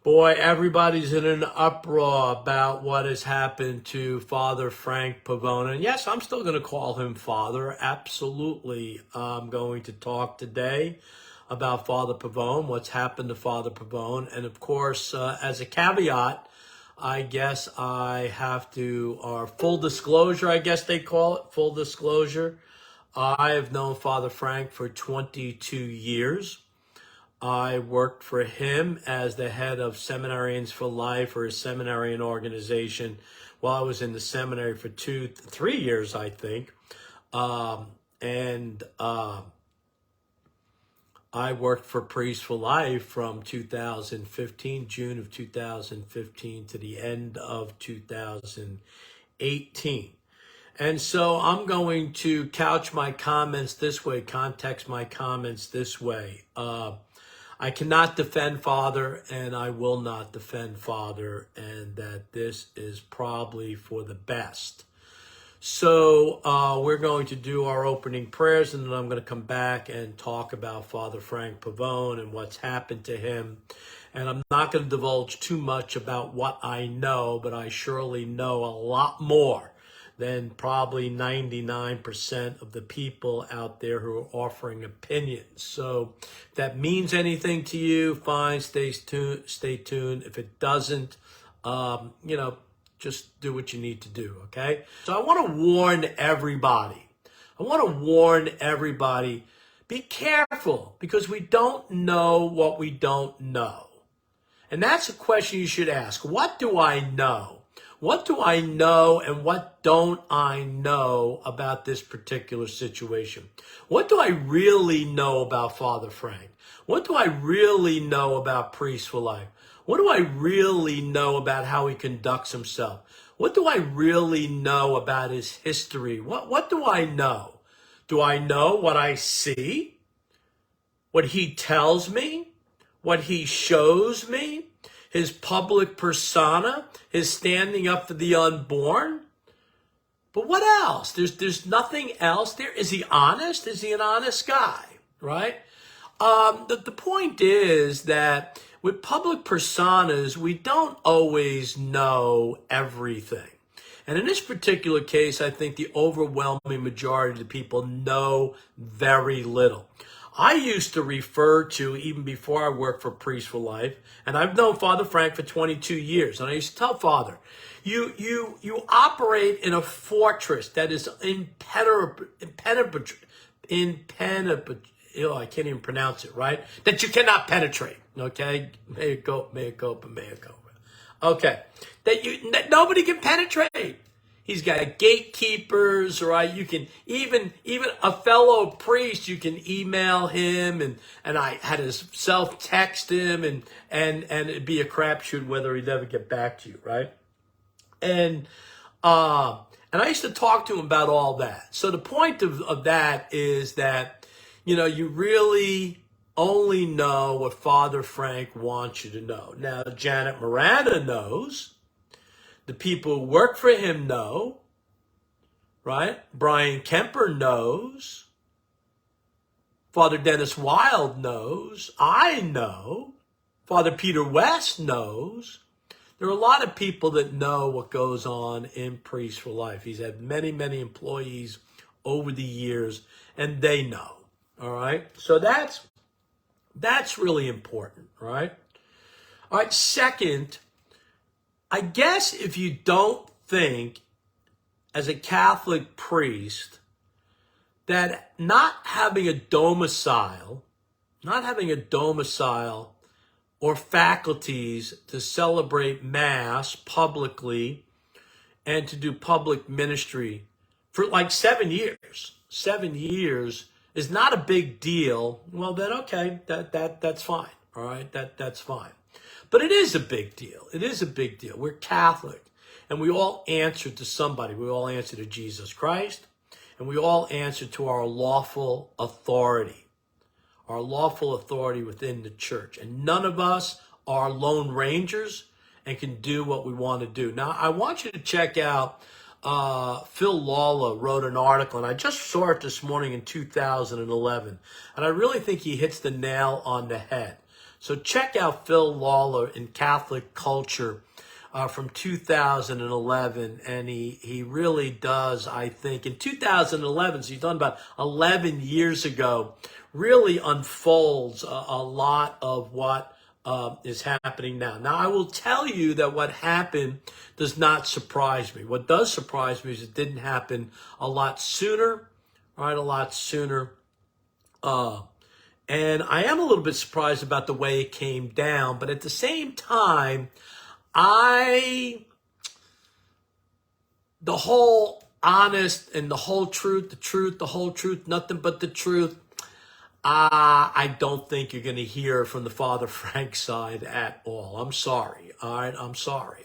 Boy, everybody's in an uproar about what has happened to Father Frank Pavone. And yes, I'm still going to call him Father. Absolutely. I'm going to talk today about Father Pavone, what's happened to Father Pavone. And of course, as a caveat, I guess I have to, or full disclosure, I guess they call it, full disclosure. I have known Father Frank for 22 years. I worked for him as the head of Seminarians for Life, or a seminarian organization, while I was in the seminary for 3 years, I think. And I worked for Priests for Life from 2015, June of 2015 to the end of 2018. And so I'm going to couch my comments this way, context my comments this way. I cannot defend Father, and I will not defend Father, and that this is probably for the best. So we're going to do our opening prayers, and then I'm going to come back and talk about Father Frank Pavone and what's happened to him. And I'm not going to divulge too much about what I know, but I surely know a lot more than probably 99% of the people out there who are offering opinions. So if that means anything to you, fine, stay tuned. If it doesn't, just do what you need to do, okay? So I want to warn everybody. Be careful, because we don't know what we don't know. And that's a question you should ask. What do I know? What do I know and what don't I know about this particular situation? What do I really know about Father Frank? What do I really know about Priests for Life? What do I really know about how he conducts himself? What do I really know about his history? What do I know? Do I know what I see? What he tells me? What he shows me? His public persona, his standing up for the unborn. But what else? There's nothing else there. Is he honest? Is he an honest guy? Right? The point is that with public personas, we don't always know everything. And in this particular case, I think the overwhelming majority of the people know very little. I used to refer to, even before I worked for Priests for Life, and I've known Father Frank for 22 years, and I used to tell Father, you operate in a fortress that is impenetrable, I can't even pronounce it, right? That you cannot penetrate, okay? May it go. Okay, that nobody can penetrate. He's got gatekeepers, right? You can even a fellow priest, you can email him, and I had to self-text him, and it'd be a crapshoot whether he'd ever get back to you, right? And I used to talk to him about all that. So the point of that is that, you really only know what Father Frank wants you to know. Now, Janet Miranda knows. The people who work for him know, right? Brian Kemper knows. Father Dennis Wild knows. I know. Father Peter West knows. There are a lot of people that know what goes on in Priests for Life. He's had many, many employees over the years, and they know. All right? So that's really important, right? All right, second, I guess if you don't think, as a Catholic priest, that not having a domicile or faculties to celebrate Mass publicly and to do public ministry for like 7 years is not a big deal, well then okay, that's fine. All right, that's fine. But it is a big deal. It is a big deal. We're Catholic, and we all answer to somebody. We all answer to Jesus Christ, and we all answer to our lawful authority within the church. And none of us are lone rangers and can do what we want to do. Now, I want you to check out, Phil Lawler wrote an article, and I just saw it this morning in 2011, and I really think he hits the nail on the head. So check out Phil Lawler in Catholic Culture from 2011, and he really does, I think, in 2011, so he's done about 11 years ago, really unfolds a lot of what is happening now. Now, I will tell you that what happened does not surprise me. What does surprise me is it didn't happen a lot sooner, right? A lot sooner. And I am a little bit surprised about the way it came down, but at the same time, the whole honest and the whole truth, the whole truth, nothing but the truth, I don't think you're going to hear from the Father Frank side at all. I'm sorry. All right. I'm sorry.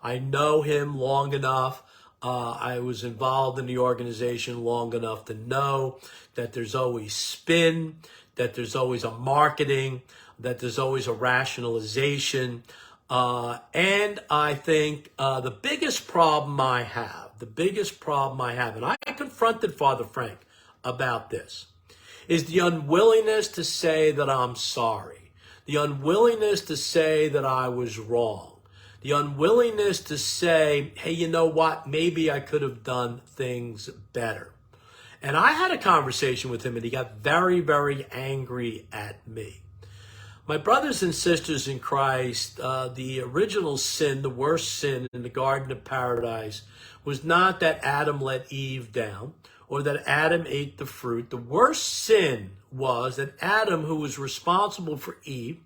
I know him long enough. I was involved in the organization long enough to know that there's always spin, that there's always a marketing, that there's always a rationalization. And I think the biggest problem I have, and I confronted Father Frank about this, is the unwillingness to say that I'm sorry, the unwillingness to say that I was wrong, the unwillingness to say, hey, you know what, maybe I could have done things better. And I had a conversation with him, and he got very, very angry at me. My brothers and sisters in Christ, the original sin, the worst sin in the Garden of Paradise, was not that Adam let Eve down or that Adam ate the fruit. The worst sin was that Adam, who was responsible for Eve,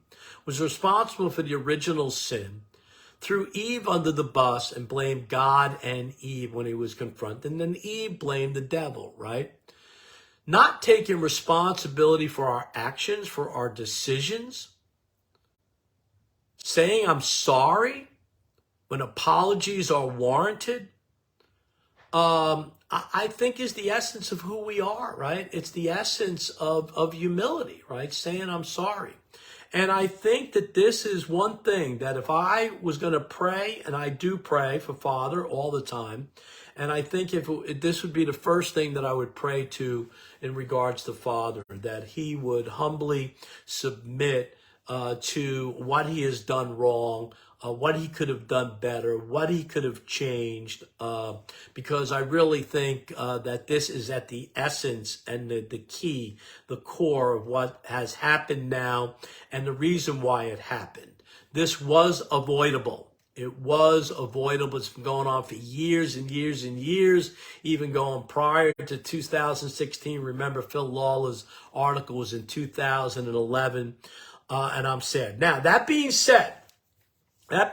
was responsible for the original sin, threw Eve under the bus and blamed God and Eve when he was confronted. And then Eve blamed the devil, right? Not taking responsibility for our actions, for our decisions, saying I'm sorry when apologies are warranted, I think is the essence of who we are, right? It's the essence of humility, right? Saying I'm sorry. And I think that this is one thing that if I was going to pray, and I do pray for Father all the time, and I think if this would be the first thing that I would pray to in regards to Father, that he would humbly submit to what he has done wrong, what he could have done better, what he could have changed, because I really think that this is at the essence and the key, the core of what has happened now and the reason why it happened. This was avoidable. It was avoidable. It's been going on for years and years and years, even going prior to 2016. Remember, Phil Lawler's article was in 2011, and I'm sad. Now, that being said, I'm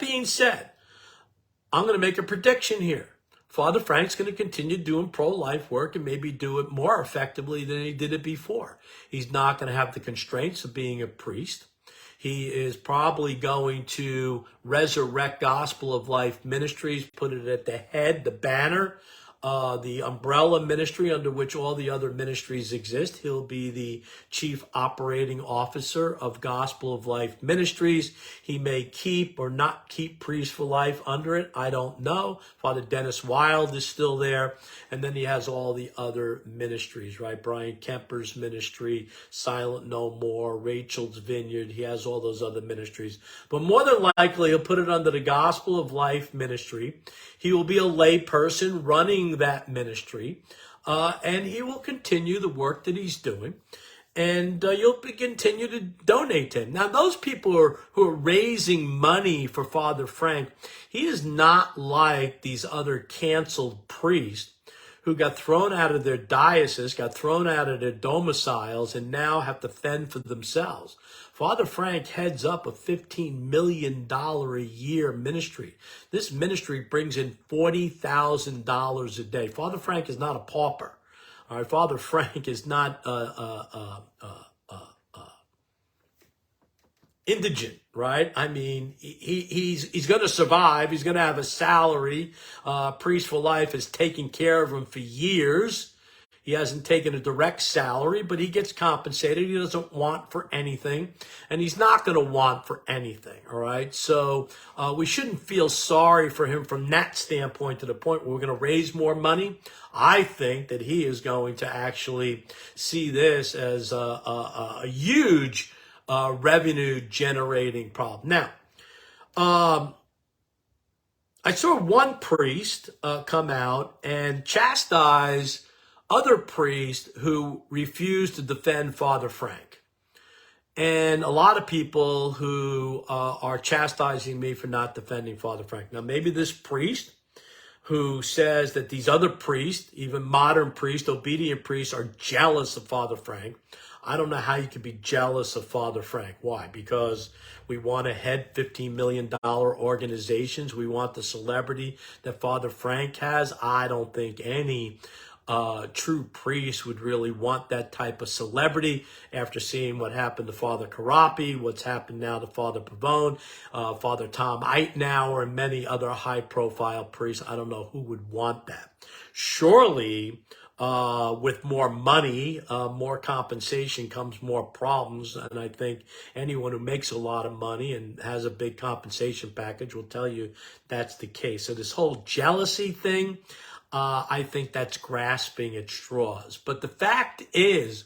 going to make a prediction here. Father Frank's going to continue doing pro-life work and maybe do it more effectively than he did it before. He's not going to have the constraints of being a priest. He is probably going to resurrect Gospel of Life Ministries, put it at the head, the banner, the umbrella ministry under which all the other ministries exist. He'll be the chief operating officer of Gospel of Life Ministries. He may keep or not keep Priest for Life under it. I don't know. Father Dennis Wild is still there. And then he has all the other ministries, right? Brian Kemper's ministry, Silent No More, Rachel's Vineyard. He has all those other ministries. But more than likely, he'll put it under the Gospel of Life Ministry. He will be a lay person running that ministry, and he will continue the work that he's doing, and you'll continue to donate to him. Now, those people who are raising money for Father Frank, he is not like these other canceled priests who got thrown out of their diocese, got thrown out of their domiciles, and now have to fend for themselves. Father Frank heads up a $15 million a year ministry. This ministry brings in $40,000 a day. Father Frank is not a pauper. All right, Father Frank is not indigent, right? I mean, he's going to survive. He's going to have a salary. Priest for Life is taking care of him for years. He hasn't taken a direct salary, but he gets compensated. He doesn't want for anything, and he's not going to want for anything, all right? So we shouldn't feel sorry for him from that standpoint, to the point where we're going to raise more money. I think that he is going to actually see this as a huge revenue generating problem. Now, I saw one priest come out and chastise other priests who refused to defend Father Frank. And a lot of people who are chastising me for not defending Father Frank. Now, maybe this priest who says that these other priests, even modern priests, obedient priests, are jealous of Father Frank. I don't know how you could be jealous of Father Frank. Why? Because we want to head $15 million organizations. We want the celebrity that Father Frank has. I don't think any true priest would really want that type of celebrity after seeing what happened to Father Karapi, what's happened now to Father Pavone, Father Tom Eitenauer, and many other high-profile priests. I don't know who would want that. Surely, with more money, more compensation comes more problems. And I think anyone who makes a lot of money and has a big compensation package will tell you that's the case. So this whole jealousy thing, I think that's grasping at straws. But the fact is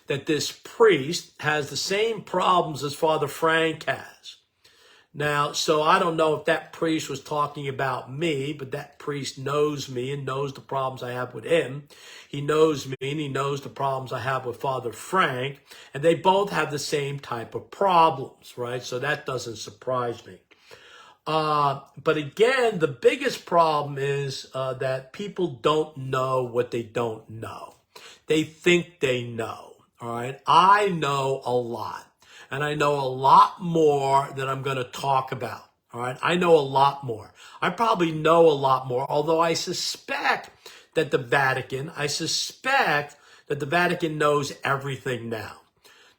that this priest has the same problems as Father Frank has. Now, so I don't know if that priest was talking about me, but that priest knows me and knows the problems I have with him. He knows me and he knows the problems I have with Father Frank, and they both have the same type of problems, right? So that doesn't surprise me. But again, the biggest problem is that people don't know what they don't know. They think they know, all right? I know a lot. And I know a lot more than I'm going to talk about. All right. I know a lot more. I probably know a lot more, although I suspect that the Vatican knows everything now.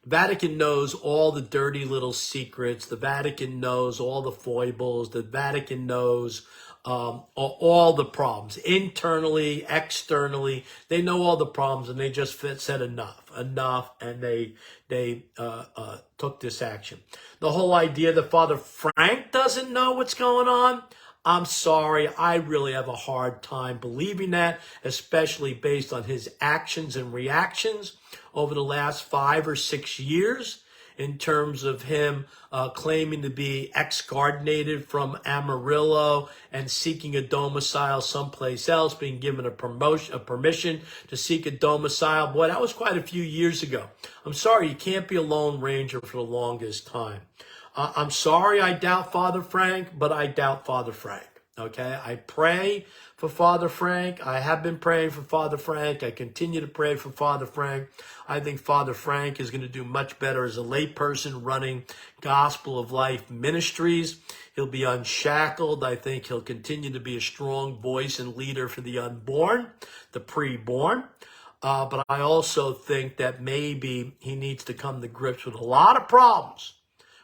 The Vatican knows all the dirty little secrets. The Vatican knows all the foibles. The Vatican knows all the problems, internally, externally. They know all the problems, and they just said enough, and they took this action. The whole idea that Father Frank doesn't know what's going on, I'm sorry, I really have a hard time believing that, especially based on his actions and reactions over the last 5 or 6 years, in terms of him claiming to be excardinated from Amarillo and seeking a domicile someplace else, being given a permission to seek a domicile. Boy, that was quite a few years ago. I'm sorry, you can't be a Lone Ranger for the longest time. I'm sorry I doubt Father Frank, but I doubt Father Frank. Okay, I pray for Father Frank. I have been praying for Father Frank. I continue to pray for Father Frank. I think Father Frank is going to do much better as a layperson running Gospel of Life ministries. He'll be unshackled. I think he'll continue to be a strong voice and leader for the unborn, the preborn. But I also think that maybe he needs to come to grips with a lot of problems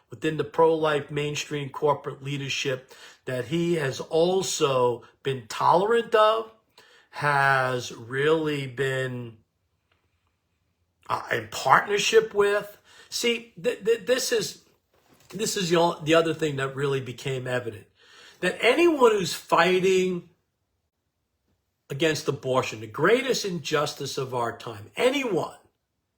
within the pro-life mainstream corporate leadership that he has also been tolerant of, has really been in partnership with. See, this is the other thing that really became evident. That anyone who's fighting against abortion, the greatest injustice of our time, anyone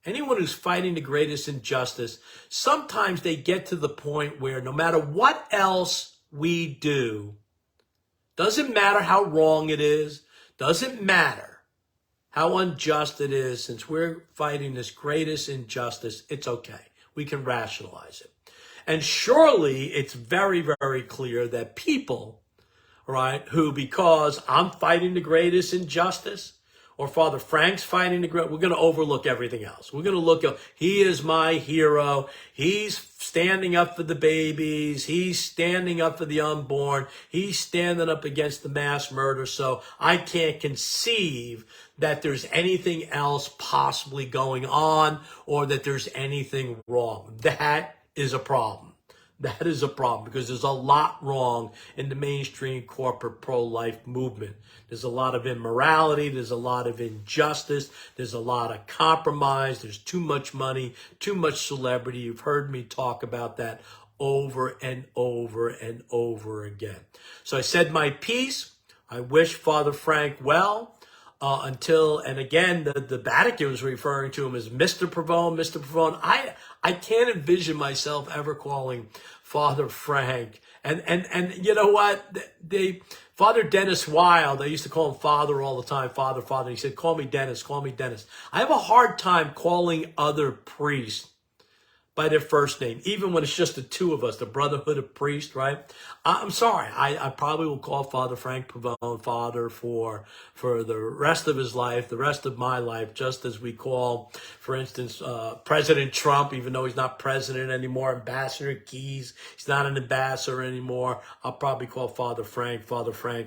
who's fighting the greatest injustice, sometimes they get to the point where no matter what else we do, doesn't matter how wrong it is, doesn't matter how unjust it is, since we're fighting this greatest injustice, it's okay. We can rationalize it. And surely it's very, very clear that people, right, who, because I'm fighting the greatest injustice, or Father Frank's fighting the great, we're going to overlook everything else. We're going to look at, he is my hero. He's standing up for the babies. He's standing up for the unborn. He's standing up against the mass murder. So I can't conceive that there's anything else possibly going on or that there's anything wrong. That is a problem. That is a problem, because there's a lot wrong in the mainstream corporate pro-life movement. There's a lot of immorality. There's a lot of injustice. There's a lot of compromise. There's too much money, too much celebrity. You've heard me talk about that over and over and over again. So I said my piece. I wish Father Frank well. And again, the Vatican was referring to him as Mr. Pavone, Mr. Pavone. I I can't envision myself ever calling Father Frank. And you know what? Father Dennis Wild, I used to call him Father all the time, Father, Father. He said, call me Dennis, call me Dennis. I have a hard time calling other priests by their first name, even when it's just the two of us, the Brotherhood of Priests, right? I'm sorry. I probably will call Father Frank Pavone Father for the rest of his life, the rest of my life, just as we call, for instance, President Trump, even though he's not president anymore, Ambassador Keys, he's not an ambassador anymore. I'll probably call Father Frank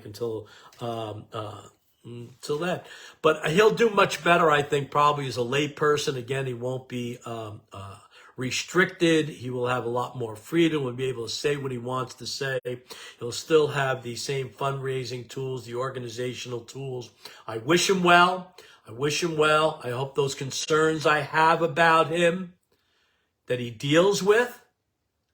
until then. But he'll do much better, I think, probably as a lay person. Again, he won't be restricted. He will have a lot more freedom. Will be able to say what he wants to say. He'll still have the same fundraising tools, the organizational tools. I wish him well. I wish him well. I hope those concerns I have about him that he deals with,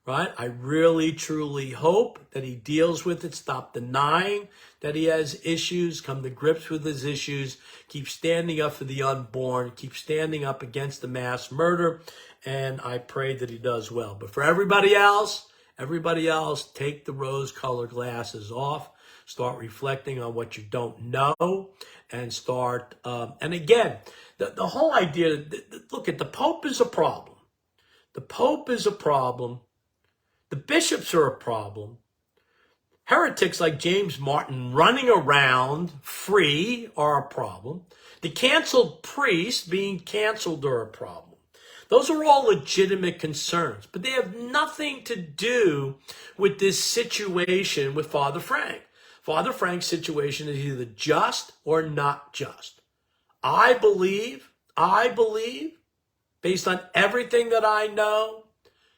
right? I really, truly hope that he deals with it. Stop denying that he has issues. Come to grips with his issues. Keep standing up for the unborn. Keep standing up against the mass murder. And I pray that he does well. But for everybody else, take the rose-colored glasses off. Start reflecting on what you don't know. And start, and again, the whole idea, look at the Pope is a problem. The Pope is a problem. The bishops are a problem. Heretics like James Martin running around free are a problem. The canceled priests being canceled are a problem. Those are all legitimate concerns, but they have nothing to do with this situation with Father Frank. Father Frank's situation is either just or not just. I believe, based on everything that I know,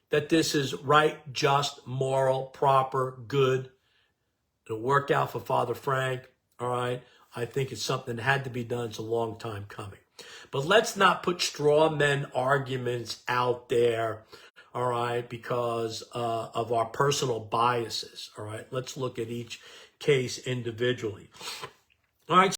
that this is right, just, moral, proper, good. It'll work out for Father Frank, all right? I think it's something that had to be done. It's a long time coming. But let's not put straw man arguments out there, all right, because of our personal biases, all right? Let's look at each case individually. All right.